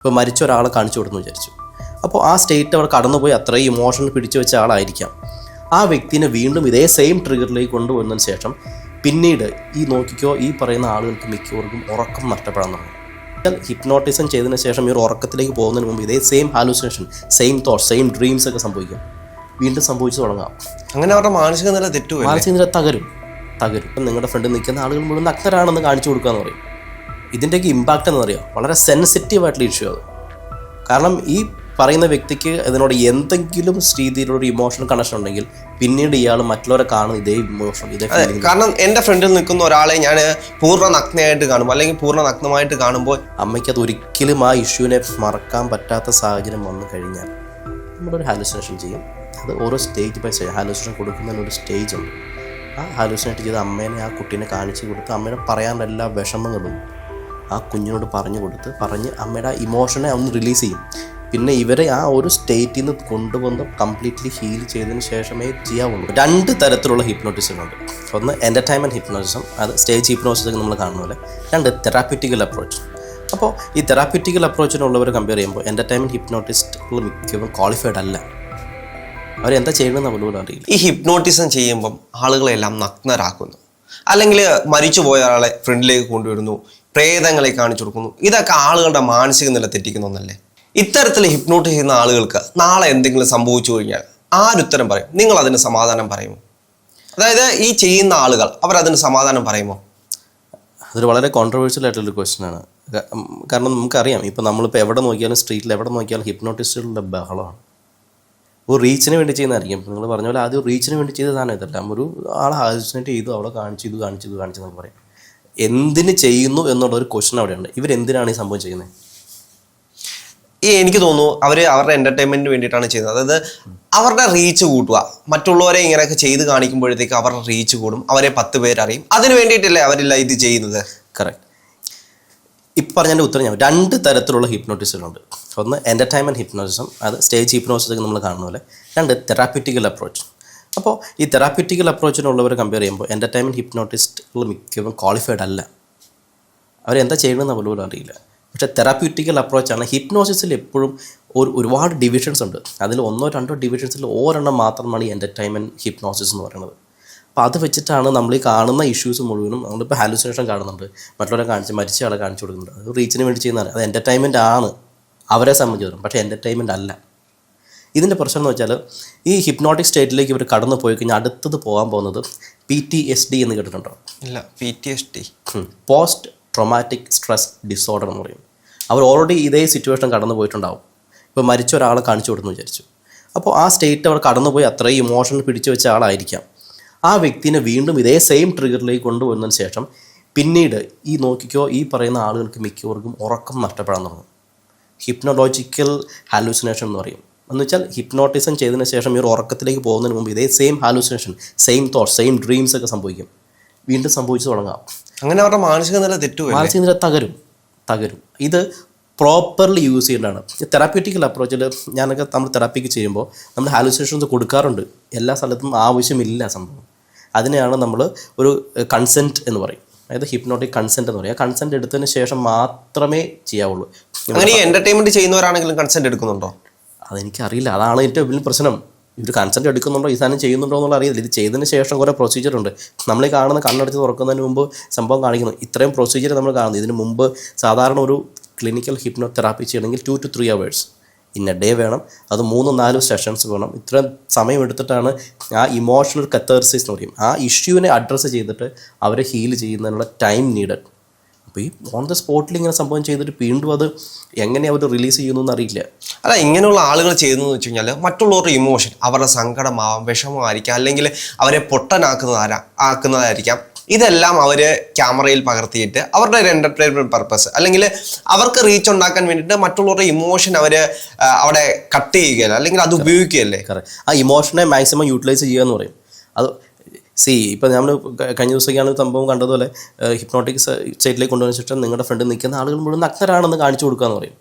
ഇപ്പോൾ മരിച്ച ഒരാളെ കാണിച്ചു കൊടുത്തെന്ന് വിചാരിച്ചു. അപ്പോൾ ആ സ്റ്റേറ്റ് അവർ കടന്നുപോയി അത്രയും ഇമോഷണൽ പിടിച്ചു വെച്ച ആളായിരിക്കാം. ആ വ്യക്തിനെ വീണ്ടും ഇതേ സെയിം ട്രിഗറിലേക്ക് കൊണ്ടുവന്നതിന് ശേഷം പിന്നീട് നോക്കിക്കോ ഈ പറയുന്ന ആളുകൾക്ക് മിക്കവർക്കും ഉറക്കം നഷ്ടപ്പെടാൻ തുടങ്ങും. ഹിപ്നോട്ടിസം ചെയ്തതിന് ശേഷം ഈ ഒരു ഉറക്കത്തിലേക്ക് പോകുന്നതിന് മുമ്പ് ഇതേ same hallucination, same thoughts, same dreams ഒക്കെ സംഭവിക്കും. വീണ്ടും സംഭവിച്ചു തുടങ്ങാം. അങ്ങനെ അവരുടെ മാനസിക നില തെറ്റും, മാനസിക നില തകരും. ഇപ്പം നിങ്ങളുടെ ഫ്രണ്ടിൽ നിൽക്കുന്ന ആളുകൾ മുഴുവൻ നഗ്നരാണെന്ന് കാണിച്ചു കൊടുക്കുക എന്ന് പറയും. ഇതിൻ്റെയൊക്കെ ഇമ്പാക്റ്റ് എന്ന് പറയുക വളരെ സെൻസിറ്റീവായിട്ടുള്ള ഇഷ്യൂ അത്. കാരണം ഈ പറയുന്ന വ്യക്തിക്ക് ഇതിനോട് എന്തെങ്കിലും രീതിയിലുള്ള ഇമോഷണൽ കണക്ഷൻ ഉണ്ടെങ്കിൽ പിന്നീട് ഇയാൾ മറ്റുള്ളവരെ കാണുന്ന ഇതേ ഇമോഷൻ, ഇതേ ഫീലിംഗ്. കാരണം എൻ്റെ ഫ്രണ്ടിൽ നിൽക്കുന്ന ഒരാളെ ഞാൻ പൂർണ്ണ നഗ്നയായിട്ട് കാണുമ്പോൾ അല്ലെങ്കിൽ പൂർണ്ണ നഗ്നമായിട്ട് കാണുമ്പോൾ അമ്മയ്ക്ക് അത് ഒരിക്കലും ആ ഇഷ്യൂവിനെ മറക്കാൻ പറ്റാത്ത സാഹചര്യം വന്നു കഴിഞ്ഞാൽ നമ്മളൊരു ഹാലൂസിനേഷൻ ചെയ്യും. അത് ഓരോ സ്റ്റേജ് ബൈ സ്റ്റേജ് ഹാലൂസിനേഷൻ കൊടുക്കുന്നതിനൊരു സ്റ്റേജ് ഉണ്ട്. ആ ഹാലൂസിനേറ്റ് ചെയ്ത് അമ്മേനെ ആ കുട്ടീനെ കാണിച്ചു കൊടുത്ത് അമ്മേനെ പറയാനുള്ള എല്ലാ വിഷമങ്ങളും ആ കുഞ്ഞിനോട് പറഞ്ഞ് അമ്മയുടെ ഇമോഷനെ ഒന്ന് റിലീസ് ചെയ്യും. പിന്നെ ഇവരെ ആ ഒരു സ്റ്റേറ്റിൽ നിന്ന് കൊണ്ടുവന്ന് കംപ്ലീറ്റ്ലി ഹീൽ ചെയ്തതിന് ശേഷമേ ചെയ്യാവുള്ളൂ. 2 തരത്തിലുള്ള ഹിപ്നോട്ടിസം. ഒന്ന് എൻ്റർടൈൻമെൻറ്റ് ഹിപ്നോട്ടിസം, അത് സ്റ്റേജ് ഹിപ്നോസിസ് നമ്മൾ കാണുന്ന പോലെ. 2 തെറാപ്യൂട്ടിക്കൽ അപ്രോച്ച്. അപ്പോൾ ഈ തെറാപ്യൂട്ടിക്കൽ അപ്രോച്ചിനുള്ളവർ കമ്പയർ ചെയ്യുമ്പോൾ എൻ്റർടൈൻമെൻറ്റ് ഹിപ്നോട്ടിസ്റ്റുകൾ മിക്കവും ക്വാളിഫൈഡ് അല്ല. അവരെന്താ ചെയ്യണമെന്ന് പോലും അറിയില്ല. ഈ ഹിപ്നോട്ടിസം ചെയ്യുമ്പം ആളുകളെല്ലാം നഗ്നരാക്കുന്നു, അല്ലെങ്കിൽ മരിച്ചു പോയ ആളെ ഫ്രണ്ടിലേക്ക് കൊണ്ടുവരുന്നു, പ്രേതങ്ങളെ കാണിച്ചു കൊടുക്കുന്നു. ഇതൊക്കെ ആളുകളുടെ മാനസിക നില തെറ്റിക്കുന്ന ഒന്നല്ലേ? ഇത്തരത്തിൽ ഹിപ്നോട്ടിസ് ചെയ്യുന്ന ആളുകൾക്ക് നാളെ എന്തെങ്കിലും സംഭവിച്ചു കഴിഞ്ഞാൽ ആരുത്തരം പറയും? നിങ്ങൾ അതിന് സമാധാനം പറയുമോ? അതായത് ഈ ചെയ്യുന്ന ആളുകൾ അവരതിന് സമാധാനം പറയുമോ? അതൊരു വളരെ കോൺട്രവേഴ്ഷ്യൽ ആയിട്ടുള്ളൊരു ക്വസ്റ്റ്യനാണ്. കാരണം നമുക്കറിയാം, ഇപ്പോൾ നമ്മളിപ്പോൾ എവിടെ നോക്കിയാലും സ്ട്രീറ്റിൽ എവിടെ നോക്കിയാലും ഹിപ്നോട്ടിസ്റ്റുകളുടെ ബഹളമാണ്. ഒരു റീച്ചിന് വേണ്ടി ചെയ്യുന്നതായിരിക്കും. നിങ്ങൾ പറഞ്ഞ പോലെ ആദ്യം റീച്ചിന് വേണ്ടി ചെയ്ത സാധനം ഇതെല്ലാം ഒരു ആളെ ഹാലുസിനേറ്റ് ചെയ്തു, അവളെ കാണിച്ചു എന്നൊക്കെ പറയും. എന്തിന് ചെയ്യുന്നു എന്നുള്ളൊരു ക്വസ്റ്റ്യൻ അവിടെയുണ്ട്. ഇവരെന്തിനാണ് ഈ സംഭവം ചെയ്യുന്നത്? എനിക്ക് തോന്നുന്നു അവരുടെ എൻ്റർടൈൻമെൻറ്റിന് വേണ്ടിയിട്ടാണ് ചെയ്യുന്നത്. അതായത് അവരുടെ റീച്ച് കൂട്ടുക, മറ്റുള്ളവരെ ഇങ്ങനെയൊക്കെ ചെയ്ത് കാണിക്കുമ്പോഴത്തേക്ക് അവരുടെ റീച്ച് കൂടും, അവരെ 10 പേരറിയും. അതിന് വേണ്ടിയിട്ടല്ലേ അവരില്ല ഇത് ചെയ്യുന്നത്. കറക്റ്റ്. ഇപ്പം പറഞ്ഞതിൻ്റെ ഉത്തരം ഞാൻ 2 തരത്തിലുള്ള ഹിപ്നോട്ടിസുകളുണ്ട്. ഒന്ന് എൻ്റർടൈൻമെൻറ്റ് ഹിപ്നോട്ടിസം, അത് സ്റ്റേജ് ഹിപ്നോസിസ് നമ്മൾ കാണുന്ന പോലെ. 2 തെറാപ്യൂട്ടിക്കൽ അപ്രോച്ച്. അപ്പോൾ ഈ തെറാപ്യൂട്ടിക്കൽ അപ്രോച്ചിനുള്ളവർ കമ്പയർ ചെയ്യുമ്പോൾ എൻ്റർടൈൻമെൻറ്റ് ഹിപ്നോട്ടിസ്റ്റുകൾ മിക്കവും ക്വാളിഫൈഡ് അല്ല. അവരെന്താ ചെയ്യണമെന്ന് പോലും അറിയില്ല. പക്ഷേ തെറാപ്യൂട്ടിക്കൽ അപ്രോച്ചാണ്. ഹിപ്നോസിസിൽ എപ്പോഴും ഒരുപാട് ഡിവിഷൻസ് ഉണ്ട്. അതിൽ 1-2 ഡിവിഷൻസിൽ ഒരെണ്ണം മാത്രമാണ് ഈ എൻ്റർടൈൻമെൻറ്റ് ഹിപ്നോസിസ് എന്ന് പറയുന്നത്. അപ്പോൾ അത് വെച്ചിട്ടാണ് നമ്മൾ ഈ കാണുന്ന ഇഷ്യൂസ് മുഴുവനും. നമ്മളിപ്പോൾ ഹാലുസിനേഷൻ കാണുന്നുണ്ട്, മറ്റുള്ളവരെ മരിച്ച ആളെ കാണിച്ചു കൊടുക്കുന്നുണ്ട്. അത് റീച്ചിന് വേണ്ടി ചെയ്യുന്നതാണ്. അത് എൻ്റർടൈൻമെൻറ്റ് ആണ് അവരെ സംബന്ധിച്ചിടത്തോളം, പക്ഷേ എൻ്റർടൈൻമെൻറ്റ് അല്ല. ഇതിൻ്റെ പ്രശ്നം എന്ന് വെച്ചാൽ ഈ ഹിപ്നോട്ടിക് സ്റ്റേറ്റിലേക്ക് ഇവർ കടന്നു പോയി കഴിഞ്ഞാൽ അടുത്തത് പോകാൻ പോകുന്നത് PTSD എന്ന് കേട്ടിട്ടുണ്ടോ? ഇല്ല. PTSD post traumatic stress disorder എന്ന് പറയും. അവർ ഓൾറെഡി ഇതേ സിറ്റുവേഷൻ കടന്നു പോയിട്ടുണ്ടാവും. ഇപ്പോൾ മരിച്ച ഒരാളെ കാണിച്ചു കൊടുത്തെന്ന് വിചാരിച്ചു. അപ്പോൾ ആ സ്റ്റേറ്റ് അവർ കടന്നുപോയി അത്രയും ഇമോഷണൽ പിടിച്ചു വെച്ച ആളായിരിക്കാം. ആ വ്യക്തിനെ വീണ്ടും ഇതേ സെയിം ട്രിഗറിലേക്ക് കൊണ്ടുവന്നതിന് ശേഷം പിന്നീട് നോക്കിക്കോ ഈ പറയുന്ന ആളുകൾക്ക് മിക്കവർക്കും ഉറക്കം നഷ്ടപ്പെടാൻ തുടങ്ങും. ഹിപ്നോളജിക്കൽ ഹാലൂസിനേഷൻ എന്ന് പറയും. എന്ന് വെച്ചാൽ ഹിപ്നോട്ടിസം ചെയ്തതിന് ശേഷം ഈ ഒരു ഉറക്കത്തിലേക്ക് പോകുന്നതിന് മുമ്പ് ഇതേ same hallucination, same thoughts, same dreams ഒക്കെ സംഭവിക്കും. വീണ്ടും സംഭവിച്ചു തുടങ്ങാം. അങ്ങനെ അവരുടെ മാനസിക നില തെറ്റും, മാനസിക നില തകരും. ഇത് പ്രോപ്പർലി യൂസ് ചെയ്യേണ്ടതാണ്. തെറാപ്യൂട്ടിക്കൽ അപ്രോച്ചിൽ നമ്മൾ തെറാപ്പിക്ക് ചെയ്യുമ്പോൾ നമ്മൾ ഹാലൂസിനേഷൻസ് കൊടുക്കാറുണ്ട്. എല്ലാ സ്ഥലത്തും ആവശ്യമില്ല സംഭവം. അതിനെയാണ് നമ്മൾ ഒരു കൺസെൻറ്റ് എന്ന് പറയും. അതായത് ഹിപ്നോട്ടിക് കൺസെൻറ്റ് എന്ന് പറയും. ആ കൺസെൻറ്റ് എടുത്തതിന് ശേഷം മാത്രമേ ചെയ്യാവുള്ളൂ. അങ്ങനെ എൻ്റർടൈൻമെൻറ്റ് ചെയ്യുന്നവരാണെങ്കിലും കൺസെൻറ്റ് എടുക്കുന്നുണ്ടോ? അതെനിക്കറിയില്ല. അതാണ് ഏറ്റവും വലിയ പ്രശ്നം. ഇവർ കൺസെൻറ്റ് എടുക്കുന്നുണ്ടോ, ഈ സാധനം ചെയ്യുന്നുണ്ടോ എന്നുള്ള അറിയില്ല. ഇത് ചെയ്തതിന് ശേഷം കുറേ പ്രൊസീജിയറുണ്ട്. നമ്മൾ ഈ കാണുന്ന കണ്ണടച്ച് തുറക്കുന്നതിന് മുമ്പ് സംഭവം കാണിക്കുന്നു. ഇത്രയും പ്രൊസീജിയർ നമ്മൾ കാണുന്നു. ഇതിന് മുമ്പ് സാധാരണ ഒരു ക്ലിനിക്കൽ ഹിപ്നോ തെറാപ്പി ചെയ്യണമെങ്കിൽ 2 to 3 hours in A day വേണം. അത് 3-4 സെഷൻസ് വേണം. ഇത്രയും സമയം എടുത്തിട്ടാണ് ആ ഇമോഷണൽ കത്തേർസിസ് എന്ന് പറയും. ആ ഇഷ്യൂവിനെ അഡ്രസ്സ് ചെയ്തിട്ട് അവരെ ഹീൽ ചെയ്യുന്നതിനുള്ള ടൈം നീഡഡ്. അപ്പോൾ ഈ ഓൺ ദ സ്പോട്ടിൽ ഇങ്ങനെ സംഭവം ചെയ്തിട്ട് വീണ്ടും അത് എങ്ങനെ അവർ റിലീസ് ചെയ്യുന്നു എന്നറിയില്ല. അല്ല, ഇങ്ങനെയുള്ള ആളുകൾ ചെയ്യുന്നതെന്ന് വെച്ച് കഴിഞ്ഞാൽ മറ്റുള്ളവരുടെ ഇമോഷൻ, അവരുടെ സങ്കടമാവാം, വിഷമമായിരിക്കാം, അല്ലെങ്കിൽ അവരെ പൊട്ടനാക്കുന്നതായിരിക്കാം. ഇതെല്ലാം അവർ ക്യാമറയിൽ പകർത്തിയിട്ട് അവരുടെ ഒരു എൻ്റർടൈൻമെൻറ്റ് പർപ്പസ്, അല്ലെങ്കിൽ അവർക്ക് റീച്ച് ഉണ്ടാക്കാൻ വേണ്ടിയിട്ട് മറ്റുള്ളവരുടെ ഇമോഷൻ അവർ അവിടെ കട്ട് ചെയ്യുകയല്ല, അല്ലെങ്കിൽ അത് ഉപയോഗിക്കുകയല്ലേ. ആ ഇമോഷനെ മാക്സിമം യൂട്ടിലൈസ് ചെയ്യുക എന്ന് പറയും. അത് ഇപ്പോൾ നമ്മൾ കഴിഞ്ഞ ദിവസമൊക്കെയാണ് സംഭവം കണ്ടതുപോലെ ഹിപ്നോട്ടിക് സ്റ്റേറ്റിലേക്ക് കൊണ്ടുവന്നിട്ട് നിങ്ങളുടെ ഫ്രണ്ടിൽ നിൽക്കുന്ന ആളുകൾ മുഴുവൻ നഗ്നരാണെന്ന് കാണിച്ചു കൊടുക്കുക എന്ന് പറയും.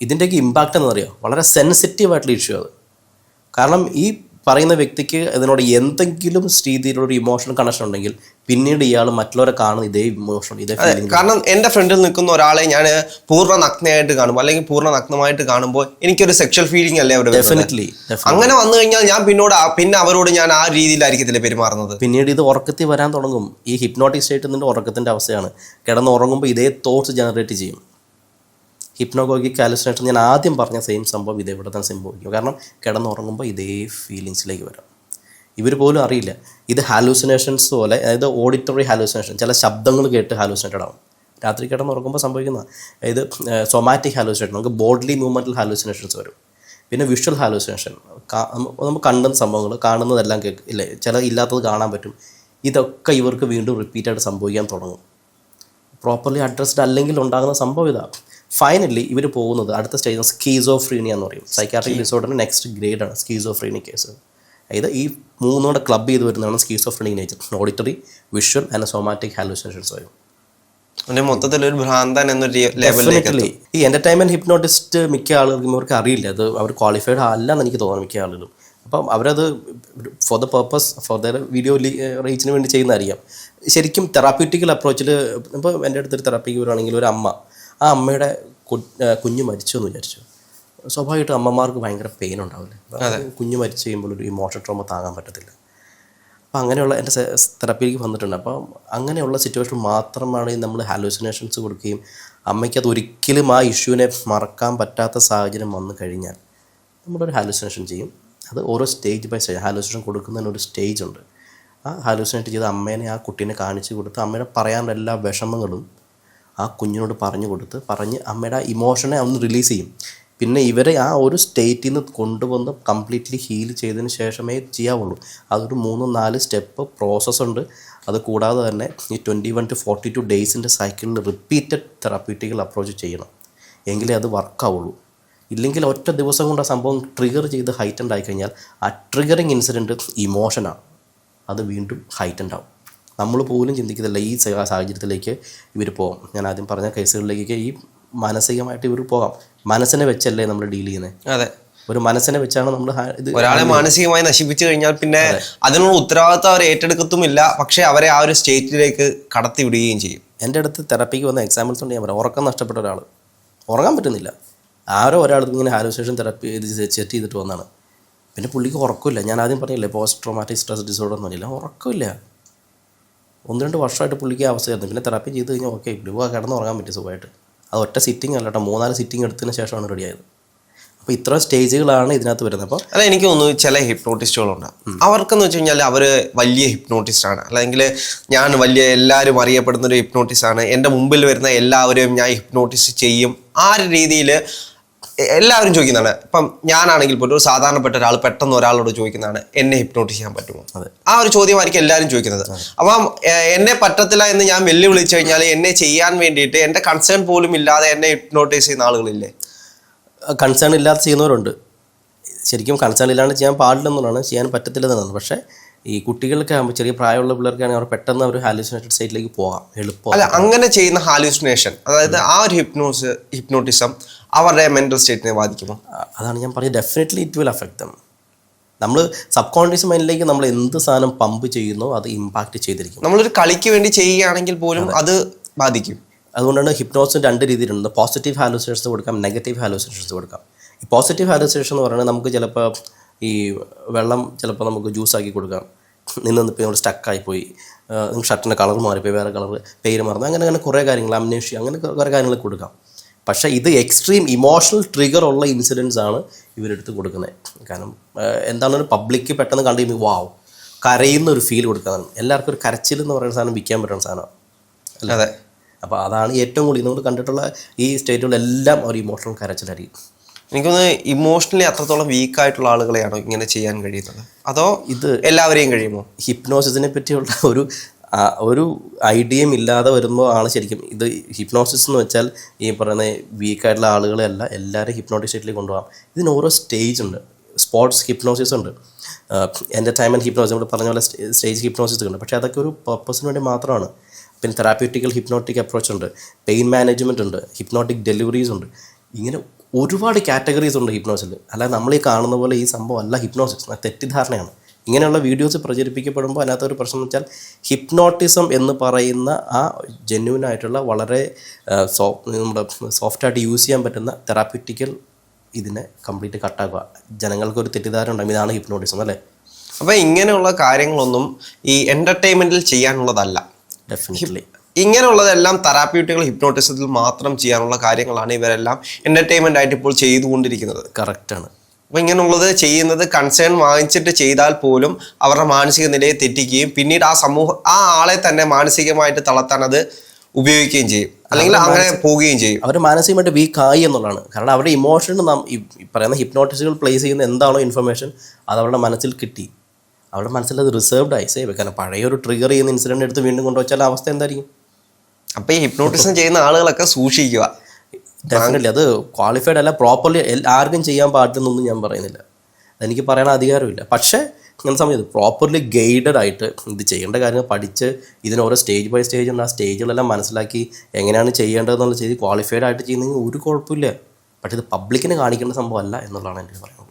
ഇതിൻ്റെയൊക്കെ ഇമ്പാക്റ്റ് എന്ന് പറയുക വളരെ സെൻസിറ്റീവായിട്ടുള്ള ഇഷ്യൂ അത്. കാരണം ഈ പറയുന്ന വ്യക്തിക്ക് ഇതിനോട് എന്തെങ്കിലും രീതിയിലുള്ള ഇമോഷണൽ കണക്ഷൻ ഉണ്ടെങ്കിൽ പിന്നീട് ഇയാൾ മറ്റുള്ളവരെ കാണുന്ന ഇതേ ഇമോഷൻ ഇതേ ഫീലിംഗ്. കാരണം എൻ്റെ ഫ്രണ്ടിൽ നിൽക്കുന്ന ഒരാളെ ഞാൻ പൂർണ്ണ നഗ്നയായിട്ട് കാണുമ്പോൾ അല്ലെങ്കിൽ പൂർണ്ണ നഗ്നമായിട്ട് കാണുമ്പോൾ എനിക്കൊരു സെക്ഷൽ ഫീലിംഗ് അല്ലേ അവർ ഡെഫിനറ്റ്ലി അങ്ങനെ വന്നു കഴിഞ്ഞാൽ ഞാൻ പിന്നെ അവരോട് ഞാൻ ആ രീതിയിലായിരിക്കത്തില്ല പെരുമാറുന്നത്. പിന്നീട് ഇത് ഉറക്കത്തിൽ വരാൻ തുടങ്ങും. ഈ ഹിപ്നോട്ടിക് സ്റ്റേറ്റ് എന്നിട്ട് ഉറക്കത്തിൻ്റെ അവസ്ഥയാണ്. കിടന്നുറങ്ങുമ്പോൾ ഇതേ തോട്ട്സ് ജനറേറ്റ് ചെയ്യും. ഹിപ്നോഗോഗിക് ഹാലുസിനേഷൻ ഞാൻ ആദ്യം പറഞ്ഞ സെയിം സംഭവം ഇതേവിടെ തന്നെ സംഭവിക്കും. കാരണം കിടന്നുറങ്ങുമ്പോൾ ഇതേ ഫീലിങ്സിലേക്ക് വരാം. ഇവർ പോലും അറിയില്ല. ഇത് ഹാലൂസിനേഷൻസ് പോലെ, അതായത് ഓഡിറ്ററി ഹാലൂസിനേഷൻ, ചില ശബ്ദങ്ങൾ കേട്ട് ഹാലൂസിനേറ്റഡ് ആവും. രാത്രി കിടന്നുറങ്ങുമ്പോൾ സംഭവിക്കുന്ന അതായത് സൊമാറ്റിക് ഹാലൂസിനേഷൻ, നമുക്ക് ബോഡ്ലി മൂവ്മെൻറ്റൽ ഹാലൂസിനേഷൻസ് വരും. പിന്നെ വിഷ്വൽ ഹാലൂസിനേഷൻ, നമുക്ക് കണ്ടുന്ന സംഭവങ്ങൾ കാണുന്നതെല്ലാം ഇല്ലേ, ചില ഇല്ലാത്തത് കാണാൻ പറ്റും. ഇതൊക്കെ ഇവർക്ക് വീണ്ടും റിപ്പീറ്റായിട്ട് സംഭവിക്കാൻ തുടങ്ങും. പ്രോപ്പർലി അഡ്രസ്ഡ് അല്ലെങ്കിൽ ഉണ്ടാകുന്ന സംഭവം ഇതാണ്. ഫൈനലി ഇവർ പോകുന്നത് അടുത്ത സ്റ്റേജ് സ്കീസോഫ്രീനിയ എന്ന് പറയും. സൈക്കാട്രിക് ഡിസോർഡറിൻ്റെ നെക്സ്റ്റ് ഗ്രേഡാണ് സ്കീസോഫ്രീനി കേസ്. അതായത് ഈ മൂന്നോടെ ക്ലബ് ചെയ്ത് വരുന്നതാണ് schizophrenic nature. Auditory, visual and somatic hallucinations വരും. മൊത്തത്തിലൊരു ഭ്രാന്തൻ എന്നൊരു ലെവലിലേക്ക്. ഈ എൻ്റർടൈൻമെൻറ്റ് ഹിപ്നോട്ടിസ്റ്റ് മിക്ക ആളുകൾക്കും ഇവർക്ക് അറിയില്ല, അത് അവർ ക്വാളിഫൈഡ് അല്ലെന്ന് എനിക്ക് തോന്നുന്നു മിക്ക ആളുകളും. അപ്പം അവരത് for the purpose for the video റീച്ചിന് വേണ്ടി ചെയ്യുന്നതായിരിക്കാം. ശരിക്കും തെറാപ്യൂട്ടിക്കൽ അപ്രോച്ചിൽ ഇപ്പോൾ എൻ്റെ അടുത്തൊരു തെറാപ്പിക്ക് വരുവാണെങ്കിൽ ഒരു അമ്മ, ആ അമ്മയുടെ കുഞ്ഞ് മരിച്ചു എന്ന് വിചാരിച്ചു. സ്വാഭാവികമായിട്ടും അമ്മമാർക്ക് ഭയങ്കര പെയിൻ ഉണ്ടാവില്ലേ. കുഞ്ഞ് മരിച്ചു കഴിയുമ്പോൾ ഒരു ഇമോഷണൽ ട്രോമ താങ്ങാൻ പറ്റത്തില്ല. അപ്പോൾ അങ്ങനെയുള്ള എൻ്റെ തെറാപ്പിയിലേക്ക് വന്നിട്ടുണ്ട്. അപ്പോൾ അങ്ങനെയുള്ള സിറ്റുവേഷൻ മാത്രമാണ് നമ്മൾ ഹാലൂസിനേഷൻസ് കൊടുക്കുകയും അമ്മയ്ക്ക് അത് ഒരിക്കലും ആ ഇഷ്യൂവിനെ മറക്കാൻ പറ്റാത്ത സാഹചര്യം വന്നു കഴിഞ്ഞാൽ നമ്മളൊരു ഹാലൂസിനേഷൻ ചെയ്യും. അത് ഓരോ സ്റ്റേജ് ബൈ സ്റ്റേജ് ഹാലൂസിനേഷൻ കൊടുക്കുന്നതിന് ഒരു സ്റ്റേജ് ഉണ്ട്. ആ ഹാലൂസിനേറ്റ് ചെയ്ത് അമ്മേനെ ആ കുട്ടീനെ കാണിച്ച് കൊടുത്ത് അമ്മയുടെ പറയാനുള്ള എല്ലാ വിഷമങ്ങളും ആ കുഞ്ഞിനോട് പറഞ്ഞ് അമ്മയുടെ ആ ഇമോഷനെ ഒന്ന് റിലീസ് ചെയ്യും. പിന്നെ ഇവരെ ആ ഒരു സ്റ്റേറ്റിൽ നിന്ന് കൊണ്ടുവന്ന് കംപ്ലീറ്റ്ലി ഹീൽ ചെയ്തതിന് ശേഷമേ ചെയ്യാവുള്ളൂ. അതൊരു 3-4 സ്റ്റെപ്പ് പ്രോസസ്സുണ്ട്. അത് കൂടാതെ തന്നെ ഈ 21 to 42 ഡേയ്സിൻ്റെ സൈക്കിളിൽ റിപ്പീറ്റഡ് തെറാപ്യൂട്ടിക്കൽ അപ്രോച്ച് ചെയ്യണം, എങ്കിലേ അത് വർക്കാവുള്ളൂ. ഇല്ലെങ്കിൽ ഒറ്റ ദിവസം കൊണ്ട് ആ സംഭവം ട്രിഗർ ചെയ്ത് ഹൈറ്റൻഡ് ആയിക്കഴിഞ്ഞാൽ ആ ട്രിഗറിങ് ഇൻസിഡൻറ്റ് ഇമോഷനാണ്, അത് വീണ്ടും ഹൈറ്റൻഡ് ആവും. നമ്മൾ പോലും ചിന്തിക്കുന്നില്ല ഈ സാഹചര്യത്തിലേക്ക് ഇവർ പോകും. ഞാൻ ആദ്യം പറഞ്ഞ കേസുകളിലേക്ക് ഈ മാനസികമായിട്ട് ഇവർ പോകാം. മനസ്സിനെ വെച്ചല്ലേ നമ്മൾ ഡീൽ ചെയ്യുന്നത്. അതെ, ഒരു മനസ്സിനെ വെച്ചാണ് നമ്മൾ ഇത് ഒരാളെ മാനസികമായി നശിപ്പിച്ചു കഴിഞ്ഞാൽ പിന്നെ അതിനുള്ള ഉത്തരവാദിത്വം അവർ ഏറ്റെടുക്കത്തുമില്ല. പക്ഷേ അവരെ ആ ഒരു സ്റ്റേറ്റിലേക്ക് കടത്തി വിടുകയും ചെയ്യും. എൻ്റെ അടുത്ത് തെറാപ്പിക്ക് വന്ന എക്സാമ്പിൾസ് ഉണ്ട്. ഞാൻ പറയാം, ഉറക്കം നഷ്ടപ്പെട്ട ഒരാൾ, ഉറങ്ങാൻ പറ്റുന്നില്ല. ആരോ ഒരാൾ ഇങ്ങനെ ഹാലൂസിനേഷൻ തെറാപ്പി സെറ്റ് ചെയ്തിട്ട് വന്നതാണ്. പിന്നെ പുള്ളിക്ക് ഉറക്കമില്ല. ഞാൻ ആദ്യം പറഞ്ഞില്ലേ പോസ്റ്റ് ട്രോമാറ്റിക് സ്ട്രെസ് ഡിസോർഡർ എന്ന് പറഞ്ഞില്ല, ഉറക്കമില്ല. 1-2 വർഷമായിട്ട് പുള്ളിക്ക് അവസ്ഥയായിരുന്നു. പിന്നെ തെറാപ്പി ചെയ്ത് കഴിഞ്ഞാൽ ഓക്കെ, ഇപ്പോൾ കിടന്ന് ഉറങ്ങാൻ പറ്റും സുഖമായിട്ട്. അത് ഒറ്റ സിറ്റിംഗ് അല്ല കേട്ടോ, 3-4 സിറ്റിംഗ് എടുത്തതിന് ശേഷമാണ് റെഡിയായത്. അപ്പോൾ ഇത്ര സ്റ്റേജുകളാണ് ഇതിനകത്ത് വരുന്നത്. അപ്പോൾ അല്ല, എനിക്ക് തോന്നുന്നു ചില ഹിപ്നോട്ടിസ്റ്റുകളുണ്ട്, അവർക്കെന്ന് വെച്ച് കഴിഞ്ഞാൽ അവർ വലിയ ഹിപ്നോട്ടിസ്റ്റാണ്, അല്ലെങ്കിൽ ഞാൻ വലിയ എല്ലാവരും അറിയപ്പെടുന്ന ഒരു ഹിപ്നോട്ടിസ്റ്റാണ്, എൻ്റെ മുമ്പിൽ വരുന്ന എല്ലാവരെയും ഞാൻ ഹിപ്നോട്ടിസ്റ്റ് ചെയ്യും, ആ ഒരു രീതിയിൽ എല്ലാവരും ചോദിക്കുന്നതാണ്. ഇപ്പം ഞാനാണെങ്കിൽ പോലും ഒരു സാധാരണപ്പെട്ട ഒരാൾ പെട്ടെന്ന് ഒരാളോട് ചോദിക്കുന്നതാണ് എന്നെ ഹിപ്നോട്ടിസ് ചെയ്യാൻ പറ്റുമോ. ആ ഒരു ചോദ്യമായിരിക്കും എല്ലാവരും ചോദിക്കുന്നത്. അപ്പം എന്നെ പറ്റത്തില്ല എന്ന് ഞാൻ വെല്ലുവിളിച്ചു കഴിഞ്ഞാൽ എന്നെ ചെയ്യാൻ വേണ്ടിയിട്ട് എൻ്റെ കൺസേൺ പോലും ഇല്ലാതെ എന്നെ ഹിപ്നോട്ടൈസ് ചെയ്യുന്ന ആളുകളില്ലേ? കൺസേൺ ഇല്ലാതെ ചെയ്യുന്നവരുണ്ട്. ശരിക്കും കൺസേൺ ഇല്ലാണ്ട് ചെയ്യാൻ പാടില്ലെന്നുള്ളതാണ്, ചെയ്യാൻ പറ്റത്തില്ലെന്നാണ്. പക്ഷേ ഈ കുട്ടികൾക്ക് ആകുമ്പോൾ, ചെറിയ പ്രായമുള്ള പിള്ളേർക്കാണെങ്കിൽ അവർ പെട്ടെന്ന് ഒരു ഹാലൂസിനേറ്റഡ് സ്റ്റേറ്റിലേക്ക് പോകാം എളുപ്പം. അല്ല, അങ്ങനെ ചെയ്യുന്ന ഹാലൂസിനേഷൻ, അതായത് ആ ഒരു ഹിപ്നോട്ടിസം അവരുടെ മെന്റൽ സ്റ്റേറ്റിനെ ബാധിക്കുമോ? അതാണ് ഞാൻ പറഞ്ഞത്, definitely it will affect dum. നമ്മൾ സബ് കോൺഷ്യസ് മൈൻഡിലേക്ക് നമ്മൾ എന്ത് സാധനം പമ്പ് ചെയ്യുന്നോ അത് ഇമ്പാക്റ്റ് ചെയ്തിരിക്കും. നമ്മളൊരു കളിക്ക് വേണ്ടി ചെയ്യുകയാണെങ്കിൽ പോലും അത് ബാധിക്കും. അതുകൊണ്ടാണ് ഹിപ്നോസിന് 2 രീതിയിലുണ്ട്. പോസിറ്റീവ് ഹാലൂസിനേഷൻസ് കൊടുക്കാം, നെഗറ്റീവ് ഹാലൂസിനേഷൻസ് കൊടുക്കാം. ഈ പോസിറ്റീവ് ഹാലൂസിനേഷൻ എന്ന് പറയുന്നത് നമുക്ക് ചിലപ്പോൾ ഈ വെള്ളം ചിലപ്പോൾ നമുക്ക് ജ്യൂസാക്കി കൊടുക്കാം. നിന്നിപ്പോൾ നമ്മൾ സ്റ്റക്കായിപ്പോയി, ഷർട്ടിൻ്റെ കളർ മാറിപ്പോയി, വേറെ കളർ, പേര് മറന്നു, അങ്ങനെ കുറേ കാര്യങ്ങൾ, അമ്നേഷ്യ, അങ്ങനെ കുറേ കാര്യങ്ങൾ കൊടുക്കാം. പക്ഷേ ഇത് എക്സ്ട്രീം ഇമോഷണൽ ട്രിഗർ ഉള്ള ഇൻസിഡൻസ് ആണ് ഇവരെടുത്ത് കൊടുക്കുന്നത്. കാരണം എന്താണ്, ഒരു പബ്ലിക്ക് പെട്ടെന്ന് കണ്ടു കഴിയുമ്പോൾ വാവ്, കരയുന്ന ഒരു ഫീൽ കൊടുക്കാനാണ്. എല്ലാവർക്കും ഒരു കരച്ചിൽ എന്ന് പറയുന്ന സാധനം വിൽക്കാൻ പറ്റുന്ന സാധനമാണ്. അതെ. അപ്പോൾ അതാണ് ഏറ്റവും കൂടുതൽ നമ്മൾ കണ്ടിട്ടുള്ള ഈ സ്റ്റേറ്റുകളെല്ലാം ഒരു ഇമോഷണൽ കരച്ചിലായിരിക്കും. എനിക്കൊന്ന് ഇമോഷണലി അത്രത്തോളം വീക്കായിട്ടുള്ള ആളുകളെയാണോ ഇങ്ങനെ ചെയ്യാൻ കഴിയുന്നത്, അതോ ഇത് എല്ലാവരെയും കഴിയുമോ? ഹിപ്നോസിസിനെ പറ്റിയുള്ള ഒരു ഐഡിയയും ഇല്ലാതെ വരുമ്പോൾ ആണ് ശരിക്കും ഇത് ഹിപ്നോസിസ് എന്ന് വെച്ചാൽ ഈ പറയുന്ന വീക്കായിട്ടുള്ള ആളുകളെയല്ല എല്ലാവരും ഹിപ്നോട്ടിക് സ്റ്റേറ്റിലേക്ക് കൊണ്ടുപോകാം. ഇതിന് ഓരോ സ്റ്റേജ് ഉണ്ട്. സ്പോർട്സ് ഹിപ്നോസിസ് ഉണ്ട്, എൻ്റർടൈൻമെൻറ്റ് ഹിപ്നോസിസ്, നമ്മൾ പറഞ്ഞ പോലെ സ്റ്റേജ് ഹിപ്നോസിസ് ഉണ്ട്. പക്ഷേ അതൊക്കെ ഒരു പർപ്പസിന് വേണ്ടി മാത്രമാണ്. പിന്നെ തെറാപ്യൂട്ടിക്കൽ ഹിപ്നോട്ടിക് അപ്രോച്ച് ഉണ്ട്, പെയിൻ മാനേജ്മെൻറ്റ് ഉണ്ട്, ഹിപ്നോട്ടിക് ഡെലിവറീസ് ഉണ്ട്. ഇങ്ങനെ ഒരുപാട് കാറ്റഗറീസ് ഉണ്ട് ഹിപ്നോസിൽ. അല്ലാതെ നമ്മൾ ഈ കാണുന്ന പോലെ ഈ സംഭവം അല്ല ഹിപ്നോസിസ്, തെറ്റിദ്ധാരണയാണ്. ഇങ്ങനെയുള്ള വീഡിയോസ് പ്രചരിപ്പിക്കപ്പെടുമ്പോൾ അതിനകത്തൊരു പ്രശ്നം എന്ന് വെച്ചാൽ ഹിപ്നോട്ടിസം എന്ന് പറയുന്ന ആ ജെന്യൂനായിട്ടുള്ള വളരെ നമ്മുടെ സോഫ്റ്റായിട്ട് യൂസ് ചെയ്യാൻ പറ്റുന്ന തെറാപ്യൂട്ടിക്കൽ ഇതിനെ കംപ്ലീറ്റ് കട്ടാക്കുക. ജനങ്ങൾക്കൊരു തെറ്റിദ്ധാരണ ഉണ്ടാകും ഇതാണ് ഹിപ്നോട്ടിസം അല്ലേ. അപ്പോൾ ഇങ്ങനെയുള്ള കാര്യങ്ങളൊന്നും ഈ എൻ്റർടൈൻമെൻറ്റിൽ ചെയ്യാനുള്ളതല്ല. ഡെഫിനറ്റ്ലി ഇങ്ങനെയുള്ളതെല്ലാം തെറാപ്യൂട്ടിക്കൽ ഹിപ്നോട്ടിസത്തിൽ മാത്രം ചെയ്യാനുള്ള കാര്യങ്ങളാണ് ഇവരെല്ലാം എൻ്റർടൈൻമെൻ്റ് ആയിട്ട് ഇപ്പോൾ ചെയ്തുകൊണ്ടിരിക്കുന്നത്. കറക്റ്റാണ്. അപ്പോൾ ഇങ്ങനെയുള്ളത് ചെയ്യുന്നത് കൺസേൺ വാങ്ങിച്ചിട്ട് ചെയ്താൽ പോലും അവരുടെ മാനസിക നിലയെ തെറ്റിക്കുകയും പിന്നീട് ആ ആളെ തന്നെ മാനസികമായിട്ട് തളർത്താൻ അത് ഉപയോഗിക്കുകയും ചെയ്യും, അല്ലെങ്കിൽ അങ്ങനെ പോവുകയും ചെയ്യും. അവർ മാനസികമായിട്ട് വീക്കായി എന്നുള്ളതാണ്. കാരണം അവരുടെ ഇമോഷൻ ഈ പറയുന്ന ഹിപ്നോട്ടിസ്റ്റുകൾ പ്ലേസ് ചെയ്യുന്ന എന്താണോ ഇൻഫർമേഷൻ അത് അവരുടെ മനസ്സിൽ കിട്ടി. അവരുടെ മനസ്സിൽ അത് റിസർവ്ഡ് ആയി സേവ്. കാരണം പഴയ ഒരു ട്രിഗർ ചെയ്യുന്ന ഇൻസിഡൻറ്റ് എടുത്ത് വീണ്ടും കൊണ്ടുവച്ചാൽ അവസ്ഥ എന്തായിരിക്കും? അപ്പോൾ ഈ ഹിപ്നോട്ടിസം ചെയ്യുന്ന ആളുകളൊക്കെ സൂക്ഷിക്കുക. ഡെഫിനറ്റ്ലി അത് ക്വാളിഫൈഡ് അല്ല, പ്രോപ്പർലി ആർക്കും ചെയ്യാൻ പാടില്ലെന്നൊന്നും ഞാൻ പറയുന്നില്ല, അതെനിക്ക് പറയാൻ അധികാരമില്ല. പക്ഷേ ഇങ്ങനെ സമയത്ത് പ്രോപ്പർലി ഗൈഡഡ് ആയിട്ട് ഇത് ചെയ്യേണ്ട കാര്യങ്ങൾ പഠിച്ച് ഇതിന് ഓരോ സ്റ്റേജ് ബൈ സ്റ്റേജ് ഉണ്ട്, ആ സ്റ്റേജുകളെല്ലാം മനസ്സിലാക്കി എങ്ങനെയാണ് ചെയ്യേണ്ടതെന്നുള്ള ചെയ്ത് ക്വാളിഫൈഡ് ആയിട്ട് ചെയ്യുന്നതെങ്കിൽ ഒരു കുഴപ്പമില്ല. പക്ഷേ ഇത് പബ്ലിക്കിന് കാണിക്കേണ്ട സംഭവമല്ല എന്നുള്ളതാണ് എനിക്ക് പറയുന്നത്.